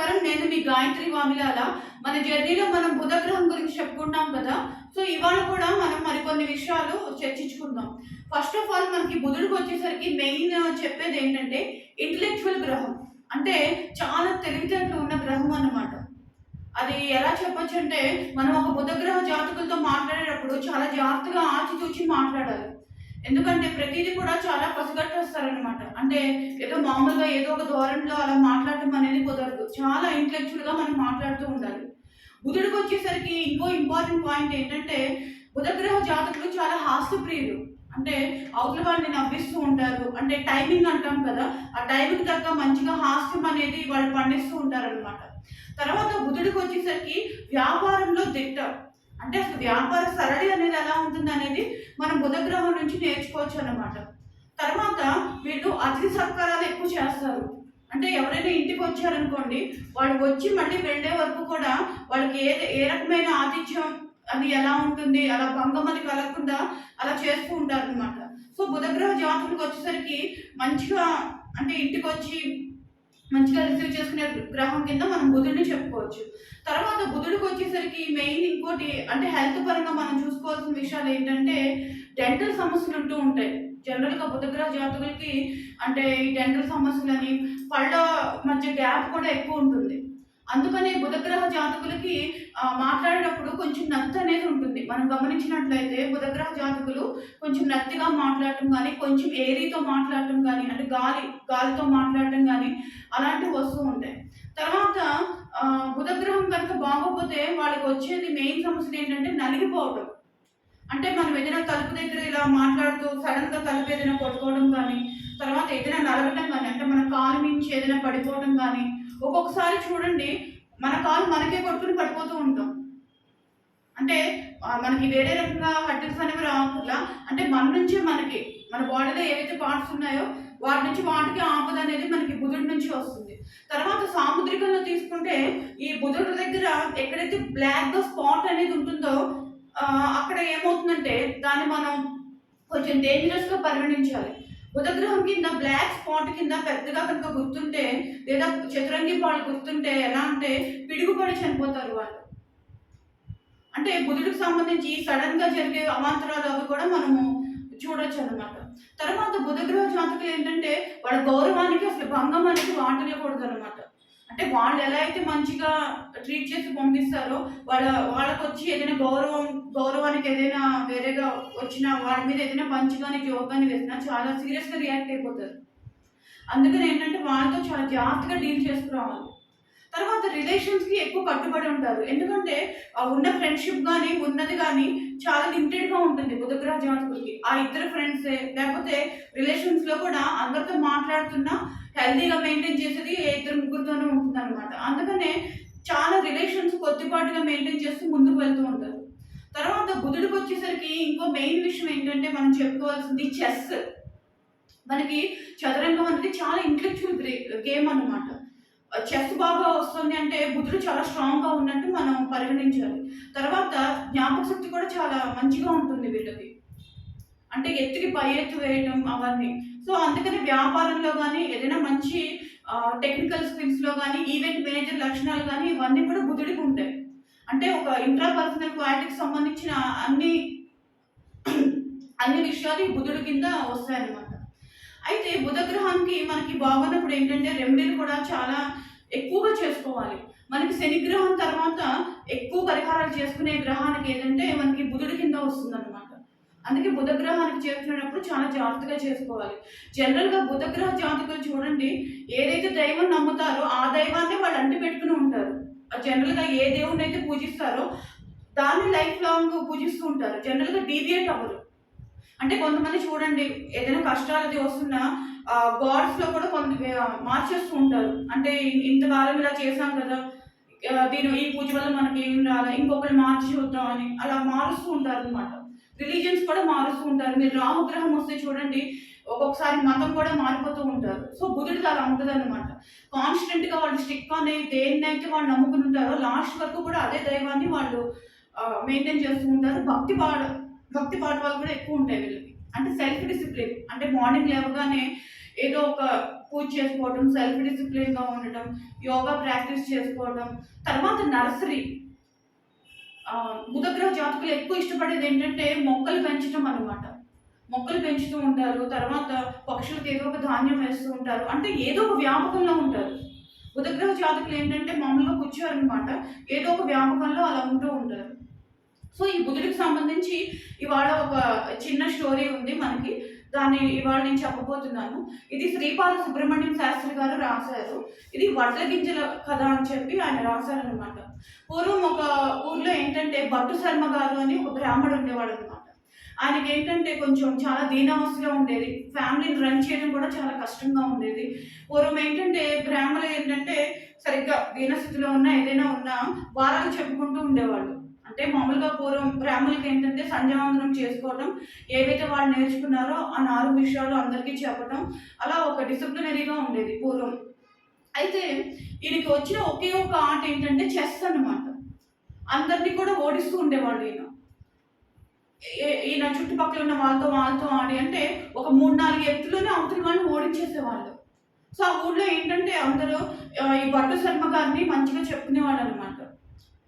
నమస్కారం. నేను మీ గాయత్రి వామిలాల. మన జర్నీలో మనం బుధ గ్రహం గురించి చెప్పుకుంటాం కదా! సో, ఇవాళ కూడా మనం మరికొన్ని విషయాలు చర్చించుకుందాం. ఫస్ట్ ఆఫ్ ఆల్ మనకి బుధుడికొచ్చేసరికి మెయిన్ చెప్పేదేంటంటే ఇంటలెక్చువల్ గ్రహం. అంటే చాలా తెలివితేటలు ఉన్న గ్రహం అన్నమాట. అది ఎలా చెప్పొచ్చంటే, మనం ఒక బుధ గ్రహ జాతకులతో మాట్లాడేటప్పుడు చాలా జాగ్రత్తగా ఆచితూచి మాట్లాడాలి. ఎందుకంటే ప్రతీది కూడా చాలా పసిగట్టేస్తారనమాట. అంటే ఏదో మామూలుగా ఏదో ఒక ధోరణిలో అలా మాట్లాడటం అనేది కుదరదు. చాలా ఇంటలెక్చువల్‌గా మనం మాట్లాడుతూ ఉండాలి. బుధుడికొచ్చేసరికి ఇంకో ఇంపార్టెంట్ పాయింట్ ఏంటంటే, బుధగ్రహ జాతకులు చాలా హాస్యప్రియులు. అంటే అవతల వాళ్ళని నవ్విస్తూ ఉంటారు. అంటే టైమింగ్ అంటాం కదా! ఆ టైంకి తగ్గ మంచిగా హాస్యం అనేది వాళ్ళు పండిస్తూ ఉంటారనమాట. తర్వాత బుధుడికొచ్చేసరికి వ్యాపారంలో దిట్ట. అంటే అసలు వ్యాపార సరళి అనేది ఎలా ఉంటుందనేది మనం బుధగ్రహం నుంచి నేర్చుకోవచ్చనమాట. తర్వాత వీళ్ళు అతిథి సత్కారాలు ఎక్కువ చేస్తారు. అంటే ఎవరైనా ఇంటికొచ్చారనుకోండి, వాళ్ళు వచ్చి మళ్ళీ వెళ్ళే వరకు కూడా వాళ్ళకి ఏ రకమైన ఆతిథ్యం అది ఎలా ఉంటుంది, అలా భంగం అది కలగకుండా అలా చేస్తూ ఉంటారనమాట. సో, బుధగ్రహ జాతకులకొచ్చేసరికి మంచిగా అంటే ఇంటికొచ్చి మంచిగా రిసీవ్ చేసుకునే గ్రహం కింద మనం బుధుడిని చెప్పుకోవచ్చు. తర్వాత బుధుడికొచ్చేసరికి మెయిన్ ఇంకోటి అంటే హెల్త్ పరంగా మనం చూసుకోవాల్సిన విషయాలేంటంటే, డెంటల్ సమస్యలుంటూ ఉంటాయి. జనరల్‌గా బుధగ్రహ జాతకులకి అంటే ఈ డెంటల్ సమస్యలని, పళ్ళ మధ్య గ్యాప్ కూడా ఎక్కువుంటుంది. అందుకనే బుధగ్రహ జాతకులకి మాట్లాడేటప్పుడు కొంచెం నత్తనేది ఉంటుంది. మనం గమనించినట్లయితే బుధగ్రహ జాతకులు కొంచెం నత్తిగా మాట్లాడటం గానీ, కొంచెం ఏరీతో మాట్లాడటం గానీ, అంటే గాలితో మాట్లాడటం గానీ అలాంటివి వస్తూ ఉంటాయి. తర్వాత బుధగ్రహం కనుక బాగోకపోతే వాళ్ళకొచ్చేది మెయిన్ సమస్యలేంటంటే నలిగిపోవటం. అంటే మనం ఏదైనా తలుపు దగ్గర ఇలా మాట్లాడుతూ సడెన్‌గా తలుపు ఏదైనా కొట్టుకోవడం గానీ, తర్వాత ఏదైనా నలగటం గానీ, అంటే మన కాలు మించి ఏదైనా పడిపోవడం గానీ, ఒక్కొక్కసారి చూడండి మన కాలు మనకే కొట్టుకొని పడిపోతూ ఉంటాం. అంటే మనకి వేరే రకంగా హర్టిల్స్ అనేవి రావట్లా. అంటే మన నుంచే మనకి మన బాడీలో ఏవైతే పార్ట్స్ ఉన్నాయో వాటి నుంచి వాటికి ఆపద అనేది మనకి బుధుడి నుంచి వస్తుంది. తర్వాత సాముద్రికంలో తీసుకుంటే ఈ బుధుడి దగ్గర ఎక్కడైతే బ్లాక్‌గా స్పాట్ అనేది ఉంటుందో అక్కడ ఏమవుతుందంటే దాన్ని మనం కొంచెం డేంజరస్‌గా పరిగణించాలి. బుధగ్రహం కింద బ్లాక్ స్పాట్ కింద పెద్దగా కనుక గుర్తుంటే లేదా చతురంగి పాలు గుర్తుంటే ఎలా అంటే పిడుగుపడి చనిపోతారు వాళ్ళు. అంటే బుధుడికి సంబంధించి సడెన్‌గా జరిగే అవాంతరాలు అవి కూడా మనము చూడొచ్చనమాట. తర్వాత బుధగ్రహ జాతకులేంటంటే వాళ్ళ గౌరవానికి అసలు భంగం అనేది వాటిల్లకూడదనమాట. అంటే వాళ్ళు ఎలా అయితే మంచిగా ట్రీట్ చేసి పంపిస్తారో వాళ్ళకొచ్చి ఏదైనా గౌరవానికి ఏదైనా వేరేగా వచ్చినా వాళ్ళ మీద ఏదైనా పంచ్ గాని, జోక్ గాని వేసినా చాలా సీరియస్‌గా రియాక్ట్ అయిపోతారు. అందుకని ఏంటంటే వాళ్ళతో చాలా జాగ్రత్తగా డీల్ చేసుకురావాలి. తర్వాత రిలేషన్స్‌కి ఎక్కువ కట్టుబడి ఉంటారు. ఎందుకంటే ఉన్న ఫ్రెండ్‌షిప్ గాని, ఉన్నది గాని చాలా లిమిటెడ్‌గా ఉంటుంది బుధగ్రహ జాతకులకి. ఆ ఇద్దరు ఫ్రెండ్సే లేకపోతే రిలేషన్స్‌లో కూడా అందరితో మాట్లాడుతున్నా హెల్తీగా మెయింటైన్ చేసేది ఏ ఇద్దరు ముగ్గురితోనే ఉంటుందన్నమాట. అందుకనే చాలా రిలేషన్స్ కొద్దిపాటుగా మెయింటైన్ చేస్తూ ముందుకు వెళ్తూ ఉంటారు. తర్వాత బుధుడికొచ్చేసరికి ఇంకో మెయిన్ విషయం ఏంటంటే మనం చెప్పుకోవాల్సింది చెస్. మనకి చదరంగం అనేది చాలా ఇంటలెక్చువల్ గేమ్ అన్నమాట. చెస్ బాగా వస్తుంది అంటే బుధుడు చాలా స్ట్రాంగ్‌గా ఉన్నట్టు మనం పరిగణించాలి. తర్వాత జ్ఞాపకశక్తి కూడా చాలా మంచిగా ఉంటుంది వీళ్ళకి. అంటే ఎత్తుకి పై ఎత్తు వేయటం అవన్నీ. సో, అందుకని వ్యాపారంలో గాని, ఏదైనా మంచి టెక్నికల్ స్కిల్స్‌లో గాని, ఈవెంట్ మేనేజర్ లక్షణాలు గాని ఇవన్నీ కూడా బుధుడికి ఉంటాయి. అంటే ఒక ఇంట్రా పర్సనల్ క్వాలిటీకి సంబంధించిన అన్ని అన్ని విషయాలు ఈ బుధుడి కింద వస్తాయన్నమాట. అయితే బుధగ్రహానికి మనకి బాగున్నప్పుడు ఏంటంటే రెమెడీలు కూడా చాలా ఎక్కువగా చేసుకోవాలి. మనకి శనిగ్రహం తర్వాత ఎక్కువ పరిహారాలు చేసుకునే గ్రహానికి ఏదంటే మనకి బుధుడి కింద వస్తుందన్నమాట. అందుకే బుధగ్రహానికి చేరుకునేటప్పుడు చాలా జాగ్రత్తగా చేసుకోవాలి. జనరల్‌గా బుధగ్రహ జాతకులు చూడండి ఏదైతే దైవం నమ్ముతారో ఆ దైవాన్నే వాళ్ళు అంటిపెట్టుకుని ఉంటారు. జనరల్‌గా ఏ దేవుడినైతే పూజిస్తారో దాన్ని లైఫ్ లాంగ్ పూజిస్తూ ఉంటారు. జనరల్‌గా డీవియేట్ అవ్వరు. అంటే కొంతమంది చూడండి ఏదైనా కష్టాలది వస్తున్నా గాడ్స్‌లో కూడా మార్చేస్తూ ఉంటారు. అంటే ఇంతకాలం ఇలా చేశాం కదా! ఈ పూజ వల్ల మనకేం రాలే ఇంకొకళ్ళు మార్చి చూద్దాం అని అలా మారుస్తూ ఉంటారనమాట. రిలీజియన్స్ కూడా మారుస్తూ ఉంటారు. మీరు రాహుగ్రహం వస్తే చూడండి ఒక్కొక్కసారి మతం కూడా మారిపోతూ ఉంటారు. సో, బుధుడిది అలా ఉంటదనమాట. కాన్స్టెంట్‌గా వాళ్ళు స్టిక్ అని దేన్నైతే వాళ్ళు నమ్ముకుని ఉంటారో లాస్ట్ వరకు కూడా అదే దైవాన్ని వాళ్ళు మెయింటైన్ చేస్తూ ఉంటారు. భక్తి పాఠవాలు కూడా ఎక్కువుంటాయి వీళ్ళకి. అంటే సెల్ఫ్ డిసిప్లిన్. అంటే మార్నింగ్ లేవగానే ఏదో ఒక పూజ చేసుకోవడం, సెల్ఫ్ డిసిప్లిన్గా ఉండటం, యోగా ప్రాక్టీస్ చేసుకోవడం. తర్వాత నర్సరీ. బుధగ్రహ జాతకులు ఎక్కువ ఇష్టపడేది ఏంటంటే మొక్కలు పెంచడం అనమాట. మొక్కలు పెంచుతూ ఉంటారు. తర్వాత పక్షులకు ఏదో ఒక ధాన్యం వేస్తూ ఉంటారు. అంటే ఏదో ఒక వ్యాపకంలో ఉంటారు. బుధగ్రహ జాతకులు ఏంటంటే మామూలుగా కూర్చోరనమాట. ఏదో ఒక వ్యాపకంలో అలా ఉంటూ ఉంటారు. సో ఈ బుధుడికి సంబంధించి ఇవాళ ఒక చిన్న స్టోరీ ఉంది మనకి. దాన్ని ఇవాళ నేను చెప్పబోతున్నాను. ఇది శ్రీపాద సుబ్రహ్మణ్యం శాస్త్రి గారు రాశారు. ఇది వడ్ల గింజల కథ అని చెప్పి ఆయన రాశారనమాట. పూర్వం ఒక ఊర్లో ఏంటంటే భట్టు శర్మ గారు అని ఒక బ్రాహ్మడు ఉండేవాడు అనమాట. ఆయనకి ఏంటంటే కొంచెం చాలా దీనావస్థగా ఉండేది. ఫ్యామిలీని రన్ చేయడం కూడా చాలా కష్టంగా ఉండేది. పూర్వం ఏంటంటే బ్రాహ్మణులు ఏంటంటే సరిగ్గా దీనస్థితిలో ఉన్నా ఏదైనా ఉన్నా వారాలు చెప్పుకుంటూ ఉండేవాళ్ళు. అంటే మామూలుగా పూర్వం బ్రాహ్మణులకి ఏంటంటే సంధ్యావందనం చేసుకోవడం, ఏవైతే వాళ్ళు నేర్చుకున్నారో ఆ 4 విషయాలు అందరికీ చెప్పడం, అలా ఒక డిసిప్లినరీగా ఉండేది పూర్వం. అయితే ఈయనకి వచ్చిన ఒకే ఒక ఆట ఏంటంటే చెస్ అన్నమాట. అందరినీ కూడా ఓడిస్తూ ఉండేవాళ్ళు ఈయన. ఈయన చుట్టుపక్కల ఉన్న వాళ్ళతో ఆడి అంటే ఒక 3-4 ఎత్తులోనే అవతల వాళ్ళని ఓడించేసేవాళ్ళు. సో ఆ ఊళ్ళో ఏంటంటే అందరూ ఈ భట్టు శర్మ గారిని మంచిగా చెప్పుకునేవాళ్ళు అనమాట.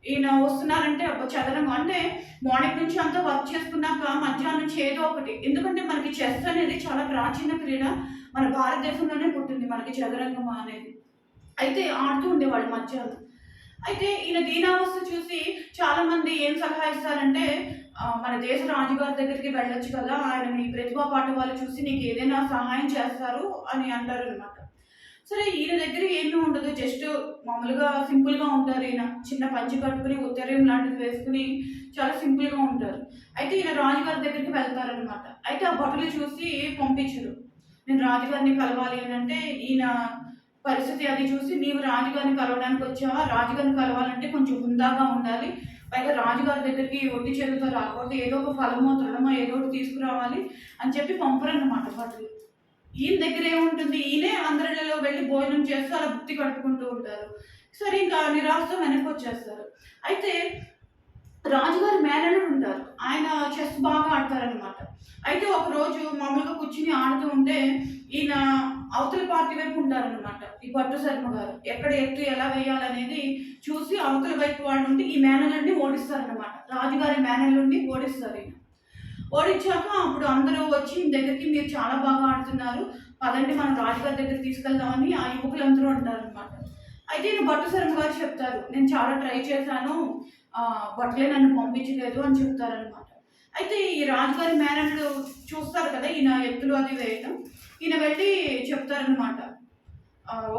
ఈయన వస్తున్నారంటే చదరంగం అంటే మార్నింగ్ నుంచి అంతా వర్క్ చేసుకున్నాక మధ్యాహ్నం నుంచి ఏదో ఒకటి. ఎందుకంటే మనకి చెస్ అనేది చాలా ప్రాచీన క్రీడ. మన భారతదేశంలోనే పుట్టింది మనకి చదరంగం అనేది. అయితే ఆడుతూ ఉండేవాళ్ళు మధ్యాహ్నం. అయితే ఈయన దీనావస్థ చూసి చాలామంది ఏం సలహా ఇస్తారంటే మన దేశ రాజుగారి దగ్గరికి వెళ్ళొచ్చు కదా, ఆయన మీ ప్రతిభా పాఠవాలు చూసి నీకు ఏదైనా సహాయం చేస్తారు అని అంటారు అనమాట. సరే ఈయన దగ్గర ఏమీ ఉండదు. జస్ట్ మామూలుగా సింపుల్‌గా ఉంటారు ఈయన. చిన్న పంచె కట్టుకొని, ఉత్తరీయం లాంటిది వేసుకొని చాలా సింపుల్‌గా ఉంటారు. అయితే ఈయన రాజుగారి దగ్గరికి వెళ్తారనమాట. అయితే ఆ భటులు చూసి పంపించరు. నేను రాజుగారిని కలవాలి అనంటే ఈయన పరిస్థితి అది చూసి, నీవు రాజుగారిని కలవడానికి వచ్చావా? రాజుగారిని కలవాలంటే కొంచెం హుందాగా ఉండాలి. పైగా రాజుగారి దగ్గరికి ఒట్టి చేతులతో రాకూడదు. ఏదో ఒక ఫలమో, తృణమో ఏదో ఒకటి తీసుకురావాలి అని చెప్పి పంపరన్నమాట భటులు. ఈయన దగ్గర ఏముంటుంది? ఈయనే అందరిలో వెళ్ళి భోజనం చేస్తూ అలా భుక్తి కట్టుకుంటూ ఉంటారు. సరే ఇంకా నిరాశతో వెనక్కి వచ్చేస్తారు. అయితే రాజుగారి మేనల్లుడు ఉంటారు. ఆయన చెస్ బాగా ఆడతారనమాట. అయితే ఒకరోజు మామూలుగా కూర్చుని ఆడుతూ ఉంటే ఈయన అవతల పార్టీ వైపు ఉంటారనమాట. ఈ భట్టు శర్మ గారు ఎక్కడ ఎత్తు ఎలా వేయాలనేది చూసి అవతల వైపు వాళ్ళు ఉండి ఈ మేనల్లుడిని ఓడిస్తారనమాట. రాజుగారి మేనల్లుడిని ఓడిస్తారు ఈయన. ఓడించాక అప్పుడు అందరూ వచ్చి ఈయన దగ్గరికి మీరు చాలా బాగా ఆడుతున్నారు, పదండి మనం రాజుగారి దగ్గర తీసుకెళ్దామని ఆ యువకులందరూ అంటారనమాట. అయితే ఈయన భట్టు శర్మ గారు చెప్తారు, నేను చాలా ట్రై చేశాను, భట్లే నన్ను పంపించలేదు అని చెప్తారనమాట. అయితే ఈ రాజుగారి మేనల్లుడు చూస్తారు కదా ఈయన ఎత్తులు అది వేయటం. ఈయన వెళ్ళి చెప్తారనమాట,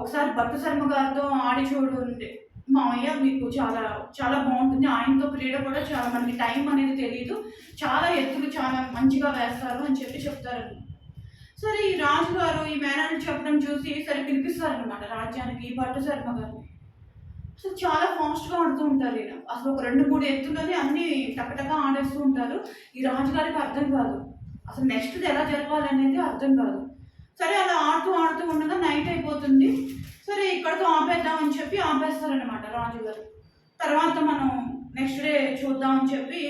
ఒకసారి భట్టు శర్మ గారితో ఆడి చూడండి మామయ్య, మీకు చాలా చాలా బాగుంటుంది. ఆయనతో క్రీడ కూడా చాలా మనకి టైం అనేది తెలియదు, చాలా ఎత్తులు చాలా మంచిగా వేస్తారు అని చెప్పి చెప్తారనమాట. సరే ఈ రాజుగారు ఈ మేనల్లుడు చెప్పడం చూసి సరే పిలిపిస్తారనమాట రాజ్యానికి ఈ భట్టు శర్మ గారిని. సో చాలా ఫాస్ట్‌గా ఆడుతూ ఉంటారు ఈయన. అసలు ఒక 2-3 ఎత్తుల్లోనే అన్నీ టకటకా ఆడేస్తూ ఉంటారు. ఈ రాజుగారికి అర్థం కాదు. అసలు నెక్స్ట్‌ది ఎలా జరపాలనేది అర్థం కాదు. సరే అలా ఆడుతూ ఉండగా నైట్ అయిపోతుంది. సరే ఇక్కడితో ఆపేద్దామని చెప్పి ఆపేస్తారనమాట రాజుగారు. తర్వాత మనం నెక్స్ట్ డే చూద్దాం అని చెప్పి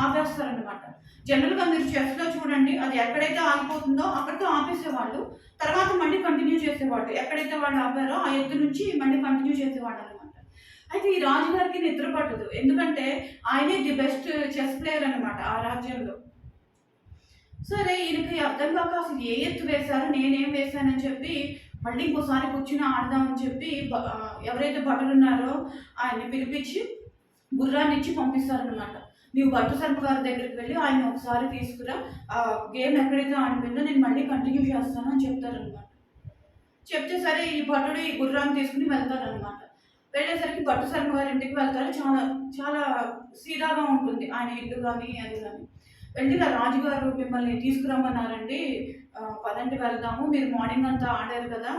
ఆపేస్తారనమాట. జనరల్‌గా మీరు చెస్‌లో చూడండి, అది ఎక్కడైతే ఆగిపోతుందో అక్కడితో ఆపేసేవాళ్ళు. తర్వాత మళ్ళీ కంటిన్యూ చేసేవాళ్ళు. ఎక్కడైతే వాళ్ళు ఆపారో ఆ ఎత్తు నుంచి మళ్ళీ కంటిన్యూ చేసేవాళ్ళనమాట. అయితే ఈ రాజుగారికి నిద్ర పట్టదు. ఎందుకంటే ఆయనే ది బెస్ట్ చెస్ ప్లేయర్ అనమాట ఆ రాజ్యంలో. సరే ఈయనకి అర్థం కాక అసలు ఏ ఎత్తు వేశారు, నేనేం వేశానని చెప్పి మళ్ళీ ఇంకోసారి కూర్చుని ఆడదామని చెప్పి ఎవరైతే భటులున్నారో ఆయన్ని పిలిపించి గుర్రాన్ని ఇచ్చి పంపిస్తారనమాట. నీవు భట్టు శర్మ గారి దగ్గరికి వెళ్ళి ఆయన ఒకసారి తీసుకురా, ఆ గేమ్ ఎక్కడైతే ఆడిపోయిందో నేను మళ్ళీ కంటిన్యూ చేస్తాను అని చెప్తారనమాట. చెప్తే సరే ఈ భటుడు ఈ గుర్రాన్ని తీసుకుని వెళ్తారనమాట. వెళ్ళేసరికి భట్టు శర్మ గారి ఇంటికి వెళ్తారు. చాలా చాలా సీదాగా ఉంటుంది ఆయన ఇల్లు కానీ అది కానీ. వెళ్ళి రాజుగారు మిమ్మల్ని తీసుకురమ్మన్నారండి, పదండి వెళ్దాము, మీరు మార్నింగ్ అంతా ఆడారు కదా,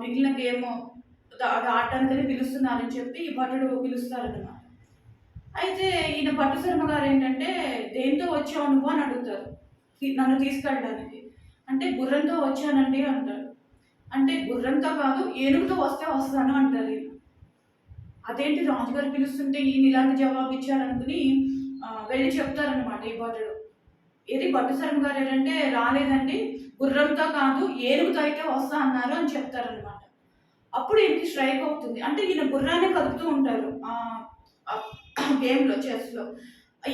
మిగిలిన గేమ్ అది ఆడటానికని పిలుస్తున్నారని చెప్పి ఈ భటుడు పిలుస్తారనమాట. అయితే ఈయన భట్టు శర్మ గారు ఏంటంటే దేంతో వచ్చావు నువ్వు అని అడుగుతారు నన్ను తీసుకెళ్ళడానికి. అంటే గుర్రంతో వచ్చానండి అంటారు. అంటే గుర్రంతో కాదు ఏనుగుతో వస్తే వస్తాను అంటారు ఈయన. అదేంటి రాజుగారు పిలుస్తుంటే ఈయన ఇలాంటి జవాబు ఇచ్చారనుకుని వెళ్ళి చెప్తారనమాట ఈ భటుడు. ఏది భట్టు శర్మ గారు ఏంటంటే రాలేదండి, గుర్రంతో కాదు ఏనుగుతో అయితే వస్తా అన్నారు అని చెప్తారనమాట. అప్పుడు ఈయనకి స్ట్రైక్ అవుతుంది. అంటే ఈయన గుర్రాన్ని కదుపుతూ ఉంటారు గేమ్‌లో, చెస్‌లో.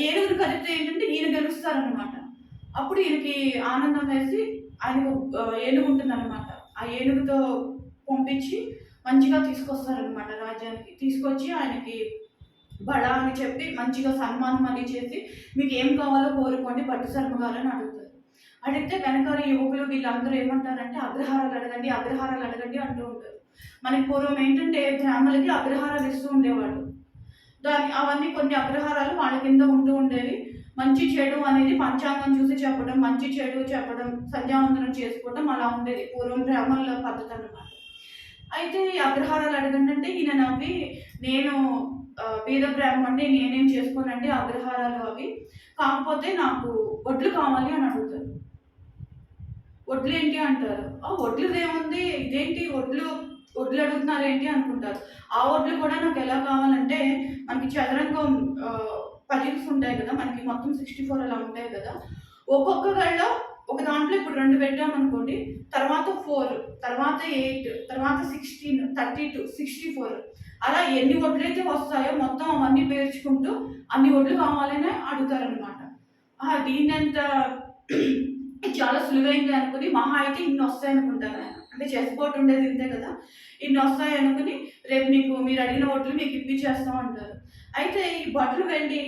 ఏనుగుని కదిపితే ఏంటంటే ఈయన గెలుస్తారనమాట. అప్పుడు ఈయనకి ఆనందం వేసి ఆయనకు ఏనుగు ఉంటుందనమాట. ఆ ఏనుగుతో పంపించి మంచిగా తీసుకొస్తారనమాట రాజ్యానికి. తీసుకొచ్చి ఆయనకి బడా అని చెప్పి మంచిగా సన్మానం అది చేసి మీకేం కావాలో కోరుకోండి భట్టు శర్మ గారు అని అడుగుతారు. అడిగితే వెనకాల యువకులు వీళ్ళందరూ ఏమంటారంటే అగ్రహారాలు అడగండి, అగ్రహారాలు అడగండి అంటూ ఉంటారు. మనకి పూర్వం ఏంటంటే బ్రాహ్మణులకి అగ్రహారాలు ఇస్తూ ఉండేవాళ్ళు. అవన్నీ కొన్ని అగ్రహారాలు వాళ్ళ కింద ఉంటూ ఉండేవి. మంచి చెడు అనేది పంచాంగం చూసి చెప్పడం, మంచి చెడు చెప్పడం, సంధ్యావందనం చేసుకోవడం అలా ఉండేది. పూర్వం బ్రాహ్మణుల పద్ధతి అన్నమాట. అయితే ఈ అగ్రహారాలు అడగండి అంటే ఈయన నవ్వి, నేను బీద బ్రాహ్మణుడిని, నేనేం చేసుకోనండి అగ్రహారాలు అవి. కాకపోతే నాకు వడ్లు కావాలి అని అడుగుతారు. వడ్లేంటి అంటారు. వడ్లుదేముంది, ఇదేంటి వడ్లు అడుగుతున్నారేంటి అనుకుంటారు. ఆ వడ్లు కూడా నాకు ఎలా కావాలంటే మనకి చదరంగం పజిల్స్ ఉంటాయి కదా! మనకి మొత్తం 64 అలా ఉంటాయి కదా! ఒక్కొక్క గళ్ళో ఒక దాంట్లో ఇప్పుడు 2 పెట్టామనుకోండి, తర్వాత 4, తర్వాత 8, తర్వాత 16, 32, 64 అలా ఎన్ని వడ్లయితే వస్తాయో మొత్తం అవన్నీ పేర్చుకుంటూ అన్ని వడ్లు కావాలని అడుగుతారనమాట. దీన్నంత చాలా సులువైంది అనుకుని మహా అయితే ఇన్నొస్తాయనుకుంటారు ఆయన. అంటే చెస్ బోర్డ్ ఉండేది ఇంతే కదా! ఇన్నొస్తాయనుకుని రేపు మీరు అడిగిన వడ్లు మీకు ఇప్పిచ్చేస్తాం అంటారు. అయితే ఈ భటులు వెళ్ళి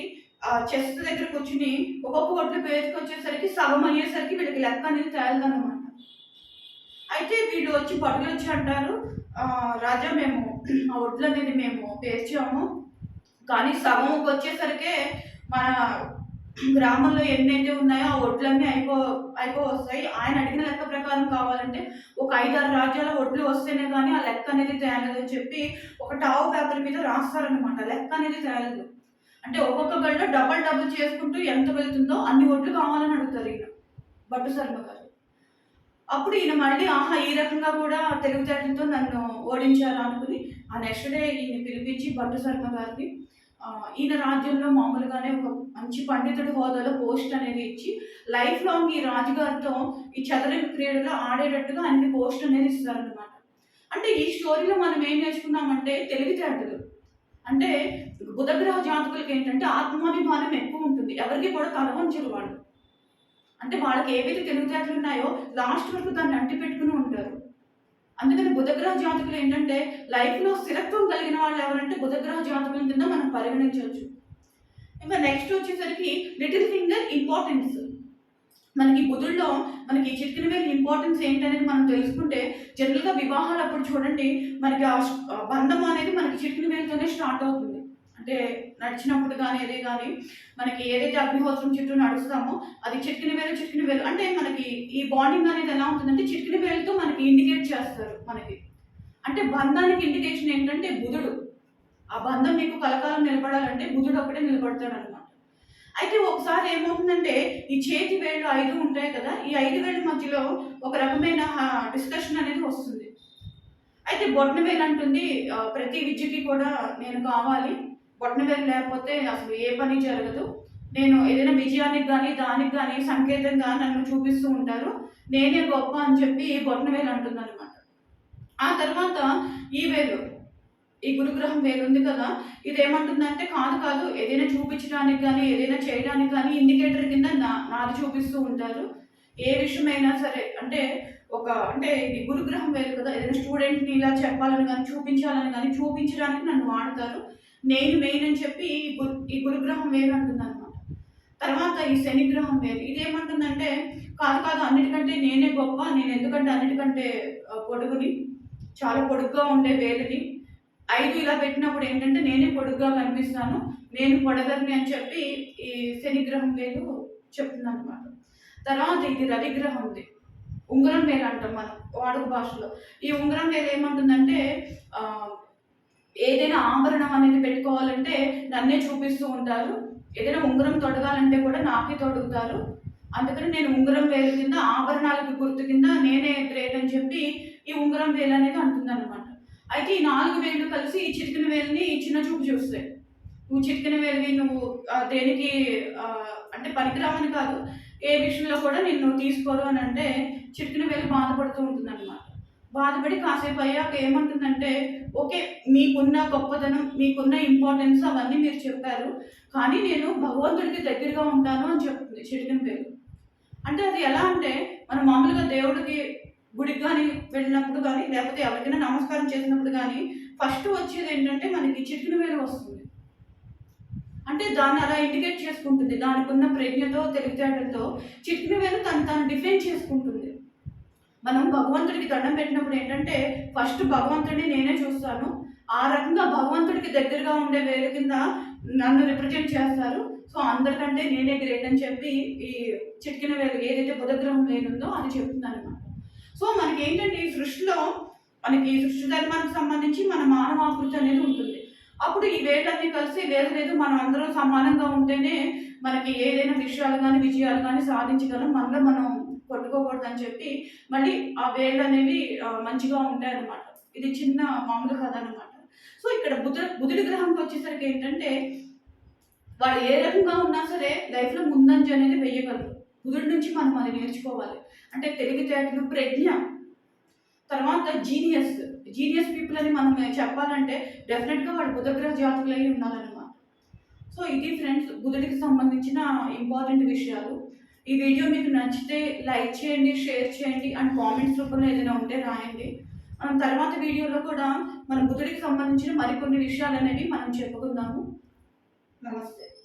చెస్ దగ్గర కూర్చొని ఒక్కొక్క వడ్లు పేర్చుకొచ్చేసరికి సగం అయ్యేసరికి వీళ్ళకి లెక్క అనేది తేలదనమాట. అయితే వీళ్ళు భటులు వచ్చి అంటారు, రాజా మేము ఆ వడ్లు అనేది మేము పేర్చాము. కానీ సగంకి వచ్చేసరికే మన గ్రామంలో ఎన్నైతే ఉన్నాయో ఆ వడ్లన్నీ అయిపోవస్తాయి. ఆయన అడిగిన లెక్క ప్రకారం కావాలంటే ఒక 5, 6 రాజ్యాల వడ్లు వస్తేనే కానీ ఆ లెక్క అనేది తేలదని చెప్పి ఒక టావు పేపర్ మీద రాస్తారనమాట. లెక్క అనేది తేలదు. అంటే ఒక్కొక్క గంట డబల్ చేసుకుంటూ ఎంత వెళ్తుందో అన్ని వడ్లు కావాలని అడుగుతారు ఈయన భట్టు శర్మ గారు. అప్పుడు ఈయన మళ్ళీ ఈ రకంగా కూడా తెలివితేటలతో నన్ను ఓడించారు అనుకుని ఆ నెక్స్ట్ డే ఈయన పిలిపించి భట్టు శర్మ గారిని ఈయన రాజ్యంలో మామూలుగానే ఒక మంచి పండితుడి హోదాలో పోస్ట్ అనేది ఇచ్చి లైఫ్ లాంగ్ ఈ రాజుగారితో ఈ చదరంగ క్రీడలో ఆడేటట్టుగా ఆయనకి పోస్ట్ అనేది ఇస్తారనమాట. అంటే ఈ స్టోరీలో మనం ఏం నేర్చుకున్నామంటే తెలివితేటలు. అంటే బుధగ్రహ జాతకులకి ఏంటంటే ఆత్మాభిమానం ఎక్కువ ఉంటుంది. ఎవరికి కూడా తలవంచరు వాళ్ళు. అంటే వాళ్ళకి ఏవైతే తెలివితేటలు ఉన్నాయో లాస్ట్ వరకు దాన్ని అంటి పెట్టుకుని ఉంటారు. అందుకని బుధగ్రహ జాతకులు ఏంటంటే లైఫ్లో స్థిరత్వం కలిగిన వాళ్ళు ఎవరంటే బుధగ్రహ జాతకుల కింద మనం పరిగణించవచ్చు. ఇంకా నెక్స్ట్ వచ్చేసరికి లిటిల్ ఫింగర్ ఇంపార్టెన్స్. మనకి బుధుల్లో మనకి చిటికెన వేలు ఇంపార్టెన్స్ ఏంటనేది మనం తెలుసుకుంటే జనరల్గా వివాహాలు అప్పుడు చూడండి మనకి ఆ బంధం అనేది మనకి చిటికెన వేలుతోనే స్టార్ట్ అవుతుంది. అంటే నడిచినప్పుడు కానీ ఏదే కానీ మనకి ఏదైతే అగ్నిహోత్రం చుట్టూ నడుస్తామో అది చిటికెన వేలు అంటే మనకి ఈ బాండింగ్ అనేది ఎలా ఉంటుందంటే చిటికెన వేలుతో మనకి ఇండికేట్ చేస్తారు మనకి. అంటే బంధానికి ఇండికేషన్ ఏంటంటే బుధుడు. ఆ బంధం మీకు కలకాలం నిలబడాలంటే బుధుడు ఒక్కడే నిలబడతాడు అనమాట. అయితే ఒకసారి ఏమవుతుందంటే ఈ చేతి వేళ్ళు 5 ఉంటాయి కదా, ఈ 5 వేళ్ళ మధ్యలో ఒక రకమైన డిస్కషన్ అనేది వస్తుంది. అయితే బొటన వేలు అంటుంది ప్రతి విద్యకి కూడా నేను కావాలి, బొటన వేలు లేకపోతే అసలు ఏ పని జరగదు, నేను ఏదైనా విజయానికి కానీ దానికి కానీ సంకేతంగా నన్ను చూపిస్తూ ఉంటారు, నేనే గొప్ప అని చెప్పి బొటన వేలు అంటుంది అనమాట. ఆ తర్వాత ఈ వేలు, ఈ గురుగ్రహం వేలు ఉంది కదా, ఇది ఏమంటుందంటే కాదు ఏదైనా చూపించడానికి కానీ ఏదైనా చేయడానికి కానీ ఇండికేటర్ కింద నాది చూపిస్తూ ఉంటారు. ఏ విషయమైనా సరే అంటే అంటే ఇది గురుగ్రహం వేలు కదా, ఏదైనా స్టూడెంట్ని ఇలా చెప్పాలని కానీ చూపించాలని కానీ చూపించడానికి నన్ను వాడతారు, నేను మెయిన్ అని చెప్పి ఈ గురుగ్రహం వేలు అంటుంది అనమాట. తర్వాత ఈ శనిగ్రహం వేలు ఇదేమంటుందంటే కాదు అన్నిటికంటే నేనే గొప్ప, నేను ఎందుకంటే అన్నిటికంటే పొడుగుని, చాలా పొడుగ్గా ఉండే వేలుని, 5 ఇలా పెట్టినప్పుడు ఏంటంటే నేనే పొడుగ్గా కనిపిస్తాను, నేను పొడగని అని చెప్పి ఈ శనిగ్రహం వేలు చెప్తుంది అనమాట. తర్వాత ఇది రవిగ్రహం ఉంది, ఉంగరం వేలు అంటాం మనం వాడుక భాషలో. ఈ ఉంగరం వేలు ఏమంటుందంటే ఏదైనా ఆభరణం అనేది పెట్టుకోవాలంటే నన్నే చూపిస్తూ ఉంటారు, ఏదైనా ఉంగరం తొడగాలంటే కూడా నాకే తొడుగుతారు, అందుకని నేను ఉంగరం వేలు కింద ఆభరణాలకు గుర్తు కింద నేనే గ్రేట్ అని చెప్పి ఈ ఉంగరం వేలు అనేది అంటుంది అనమాట. అయితే ఈ 4 వేళ్ళు కలిసి ఈ చిటికెన వేలుని చిన్న చూపు చూస్తాయి. నువ్వు చిటికెన వేలువి, నువ్వు దేనికి అంటే పనికిరావని కాదు, ఏ విషయంలో కూడా నిన్ను తీసుకోరు అని అంటే చిటికిన వేలు బాధపడుతూ ఉంటుందన్నమాట. బాధపడి కాసేపు అయ్యాక ఏమంటుందంటే, ఓకే, మీకున్న గొప్పతనం, మీకున్న ఇంపార్టెన్స్ అవన్నీ మీరు చెప్పారు. కానీ నేను భగవంతుడికి దగ్గరగా ఉంటాను అని చెప్తుంది చిటికెన వేలు. అంటే అది ఎలా అంటే, మనం మామూలుగా దేవుడికి గుడికి గాని వెళ్ళినప్పుడు గాని, లేకపోతే ఎవరికైనా నమస్కారం చేసినప్పుడు గాని, ఫస్ట్ వచ్చేదేంటంటే మనకి చిటికెన వేలు వస్తుంది. అంటే దాన్ని అలా ఇండికేట్ చేసుకుంటుంది. దానికున్న ప్రజ్ఞతో, తెలివితేటలతో చిటికెన వేలు తను తాను డిఫైన్ చేసుకుంటుంది. మనం భగవంతుడికి దండం పెట్టినప్పుడు ఏంటంటే, ఫస్ట్ భగవంతుడిని నేనే చూస్తాను. ఆ రకంగా భగవంతుడికి దగ్గరగా ఉండే వేలు కింద నన్ను రిప్రజెంట్ చేస్తారు. సో, అందరికంటే నేనే గ్రేట్ అని చెప్పి ఈ చిటికెన వేలు ఏదైతే బుధగ్రహం వేలుందో అది చెప్తుందనమాట. సో, మనకేంటంటే మనకి ఈ సృష్టి ధర్మానికి సంబంధించి మన మానవాకృతి అనేది ఉంటుంది. అప్పుడు ఈ వేళ్ళన్నీ కలిసి లేదు మనం అందరం సమానంగా ఉంటేనే మనకి ఏదైనా విషయాలు గాని, విజయాలు గాని సాధించగలం. మనలో మనం కొట్టుకోకూడదని చెప్పి మళ్ళీ ఆ వేళ్ళనేవి మంచిగా ఉంటాయన్నమాట. ఇది చిన్న మామూలు కథ అనమాట. సో, ఇక్కడ బుధుడి గ్రహంకొచ్చేసరికి ఏంటంటే, వాడు ఏ రకంగా ఉన్నా సరే లైఫ్‌లో ముందంజ అనేది వేయగలరు. బుధుడి నుంచి మనం అది నేర్చుకోవాలి. అంటే తెలివితేటలు, ప్రజ్ఞ, తర్వాత జీనియస్ పీపుల్ అని మనం చెప్పాలంటే డెఫినెట్‌గా వాడు బుధగ్రహ జాతకులై ఉండాలన్నమాట. సో, ఇది ఫ్రెండ్స్ బుధుడికి సంబంధించిన ఇంపార్టెంట్ విషయాలు. ఈ వీడియో మీకు నచ్చితే లైక్ చేయండి, షేర్ చేయండి అండ్ కామెంట్స్ రూపంలో ఏదైనా ఉంటే రాయండి. మనం తర్వాత వీడియోలో కూడా మన బుధుడికి సంబంధించిన మరికొన్ని విషయాలనేవి మనం చెప్పుకుందాము. నమస్తే.